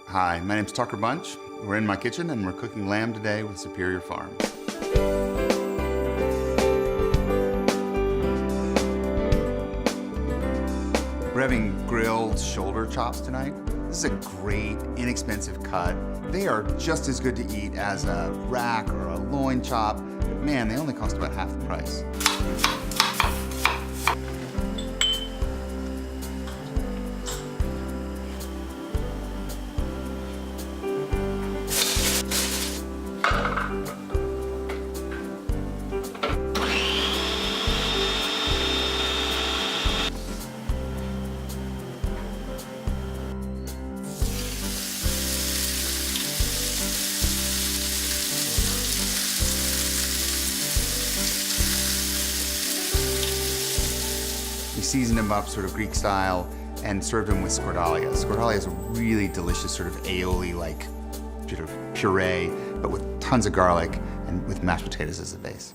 Hi, my name's Tucker Bunch. We're in my kitchen and we're cooking lamb today with Superior Farms. We're having grilled shoulder chops tonight. This is a great, inexpensive cut. They are just as good to eat as a rack or a loin chop, but man, they only cost about half the price. We seasoned them up sort of Greek style and served them with skordalia. Skordalia is a really delicious sort of aioli-like sort of puree, but with tons of garlic and with mashed potatoes as a base.